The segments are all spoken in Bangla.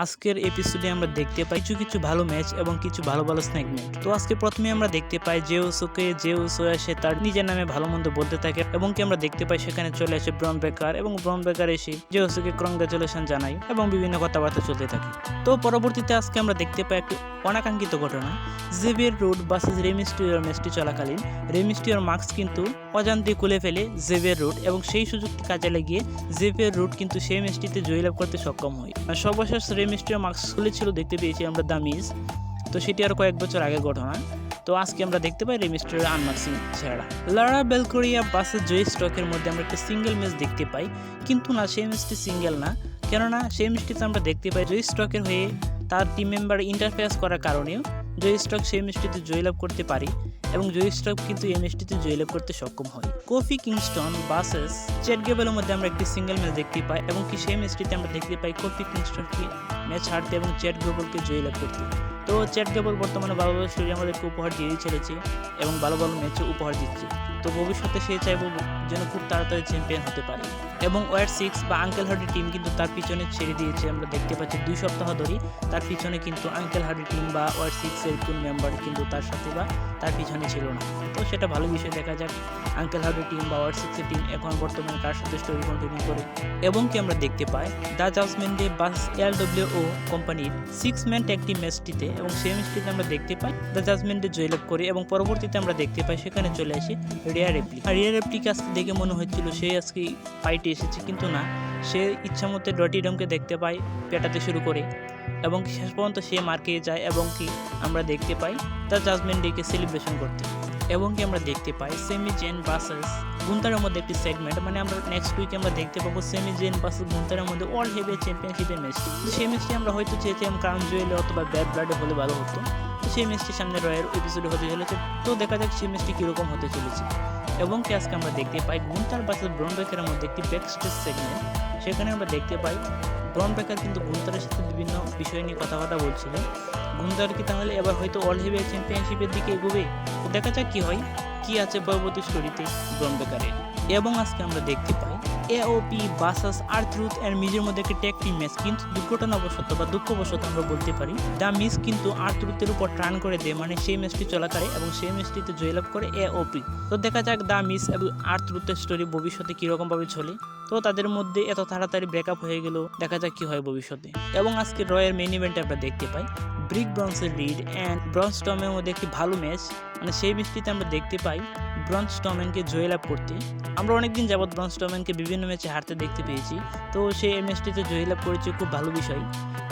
আজকের এপিসোডে আমরা দেখতে পাই কিছু ভালো ম্যাচ এবং কিছু ভালো স্নেকমেন্ট। তো আজকে প্রথমে আমরা দেখতে পাই জেউসো এসে তার নিজের নামে ভালো মন্দ বলতে থাকে এবং কি আমরা দেখতে পাই সেখানে চলে আসে ব্রন বেকার এবং ব্রন বেকার এসে জেউসোকে কংগ্রাচুলেশন জানায় এবং বিভিন্ন কথাবার্তা চলতে থাকে। তো পরবর্তীতে আজকে আমরা দেখতে পাই একটি অনাকাঙ্ক্ষিত ঘটনা। জেভিয়ার রুড ভার্সেস রে মিস্টিরিওর ম্যাচটি চলাকালীন রে মিস্টিরিওর মাস্ক কিন্তু অজান্তে খুলে ফেলে জেভিয়ার রুড এবং সেই সুযোগটি কাজে লাগিয়ে জেভিয়ার রুড কিন্তু সেই ম্যাচটিতে জয়লাভ করতে সক্ষম হয়। সর্বশেষ রে মিস্টিরিও মাস্ক খুলেছিল দেখতে পেয়েছি আমরা দ্য মিজ। তো সেটি আর কয়েক বছর আগের ঘটনা। তো আজকে আমরা দেখতে পাই রে মিস্টিরিওর আনমার্সিং ছেড়া। লারা বেলকোরিয়া ভার্সেস জয় স্টকের মধ্যে আমরা একটা সিঙ্গেল ম্যাচ দেখতে পাই, কিন্তু না সেই ম্যাচটি সিঙ্গেল না, কেননা সেই ম্যাচটিতে আমরা দেখতে পাই জয় স্টকের হয়ে তার টিম মেম্বার ইন্টারফেয়ার করার কারণেও জয় স্টক সেই ম্যাচটিতে জয়লাভ করতে পারে এবং জয় স্টক কিন্তু এই ম্যাচটিতে জয়লাভ করতে সক্ষম হয়। কোফি কিংস্টন ভার্সেস চ্যাট গেবলের মধ্যে আমরা একটি সিঙ্গেল ম্যাচ দেখতে পাই এবং কি সেই ম্যাচটিতে আমরা দেখতে পাই কোফি কিংস্টনকে ম্যাচ হারতে এবং চ্যাট গেবলকে জয়লাভ করতে। তো চ্যাট গেবল বর্তমানে ভালো স্টোরি আমাদেরকে উপহার দিয়ে চলেছে এবং ভালো ম্যাচে উপহার দিচ্ছে। তো ভবিষ্যতে সে চাইব যেন খুব তাড়াতাড়ি চ্যাম্পিয়ন হতে পারে এবং ওয়ার 6 বা আঙ্কেল হার্ডি টিম কিন্তু তার পিছনে ছেড়ে দিয়েছে। আমরা দেখতে পাচ্ছি 2 সপ্তাহ ধরে তার পিছনে কিন্তু আঙ্কেল হার্ডি টিম বা ওয়ার 6 এর কোন মেম্বার কিন্তু তার সাথে বা তার পিছনে ছিল না। তো সেটা ভালো বিষয়, দেখা যাক আঙ্কেল হার্ডি টিম বা ওয়ার 6 এর টিম এখন বর্তমানে কার সাথে স্টোরি কন্টিনিউ করে। এবং কি আমরা দেখতে পাই দ্য জাজমেন্ট ডে বাস এলডব্লিউও কোম্পানির 6 ম্যান ট্যাগ টিম ম্যাচটিতে এবং সেই ম্যাচটিতে আমরা দেখতে পাই দ্য জাজমেন্ট ডে জয়লাভ করে এবং পরবর্তীতে আমরা দেখতে পাই সেখানে চলে আসে রিয়া রেপ্লিকে আজকে দেখে মনে হচ্ছিল সে আজকে ফাইটে এসেছে, কিন্তু না, সে ইচ্ছামতো ডটিডমকে দেখতে পাই পেটাতে শুরু করে এবং শেষ পর্যন্ত সে মার খেয়ে যায় এবং কি আমরা দেখতে পাই দ্য জাজমেন্ট ডেকে সেলিব্রেশন করতে। এবং কি আমরা দেখতে পাই সেমি জেন ভার্সেস গুন্তারের মধ্যে একটি সেগমেন্ট, মানে আমরা নেক্সট উইকে আমরা দেখতে পাবো সেমি জেন ভার্সেস গুন্তারের মধ্যে ওয়ার্ল্ড হেভিওয়েট চ্যাম্পিয়নশিপের ম্যাচটি। সেই ম্যাচটি আমরা হয়তো চেয়েছিলাম ক্রাউন জুয়েলে অথবা ব্যাড ব্লাডে হলে ভালো হতো। সেই ম্যাচটি সামনে রয়ের এপিসোডে হতে চলেছে, তো দেখা যাক সেই ম্যাচটি কীরকম হতে চলেছে। এবং কি আজকে আমরা দেখতে পাই গুন্তার ভার্সেস ব্রন বেকারের মধ্যে একটি ব্যাক স্টেজ সেগমেন্ট। সেখানে আমরা দেখতে পাই ব্রন বেকার কিন্তু গুন্তারের সাথে বিভিন্ন বিষয় নিয়ে কথাবার্তা বলছিল। গুন্তার কি তাহলে এবার হয়তো অল হেভিওয়েট চ্যাম্পিয়নশিপের দিকে এগোবে? তো দেখা যাক কি হয়, কি আছে পরবর্তী স্টোরিতে ব্রন বেকারের। এবং আজকে আমরা দেখতে পাই এওপি ভার্সেস আরট্রুথ এর মিজের মধ্যে একটি ট্যাগ টিম ম্যাচ, কিন্তু দুর্ঘটনাবশত বা দুঃখবশত আমরা বলতে পারি দ্য মিজ কিন্তু আরট্রুথের উপর টার্ন করে দেয়, মানে সেই ম্যাচটি চলাকালে এবং সেই ম্যাচটিতে জয়লাভ করে এওপি। তো দেখা যাক দ্য মিজ এবং আরট্রুথের স্টোরি ভবিষ্যতে কীরকম ভাবে চলে। তো তাদের মধ্যে এত তাড়াতাড়ি ব্রেকআপ হয়ে গেল, দেখা যাক কি হয় ভবিষ্যতে। এবং আজকে রয়ের মেইন ইভেন্টে আমরা দেখতে পাই ব্রিক ব্রন্সের রিড অ্যান্ড ব্রন স্টর্মের মধ্যে একটি ভালো ম্যাচ, মানে সেই ম্যাচটিতে আমরা দেখতে পাই ব্রন স্টর্ম্যানকে জয়লাভ করতে। আমরা অনেকদিন যাবৎ ব্রন স্টর্ম্যানকে বিভিন্ন ম্যাচে হারতে দেখতে পেয়েছি, তো সে এই ম্যাচটিতে জয়লাভ করেছে, খুব ভালো বিষয়।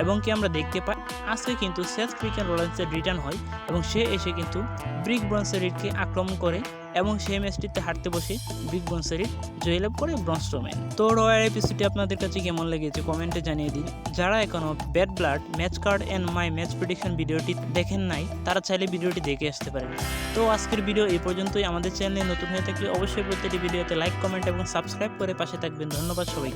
এবং কি আমরা দেখতে পাই আজকে কিন্তু সেথ ফ্রিকেন রোলিন্সের রিটার্ন হয় এবং সে এসে কিন্তু ব্রিক ব্রন্সের রিডকে আক্রমণ করে এবং সেই ম্যাচটিতে হারতে বসে ব্রিক ব্রন্সের রিড জয়লাভ করে ব্রন স্ট্রোম্যান। তো রয়্যাল এপিসোডটি আপনাদের কাছে কেমন লেগেছে কমেন্টে জানিয়ে দিন। যারা এখনো bad blood match card and my match prediction ভিডিওটি দেখেন নাই তারা চাইলে ভিডিওটি দেখে আসতে পারেন। তো আজকের ভিডিও এই পর্যন্তই। আমাদের চ্যানেলে নতুন হয়ে থাকলে অবশ্যই প্রত্যেকটি ভিডিওতে লাইক, কমেন্ট এবং সাবস্ক্রাইব করে পাশে থাকবেন। ধন্যবাদ সবাইকে।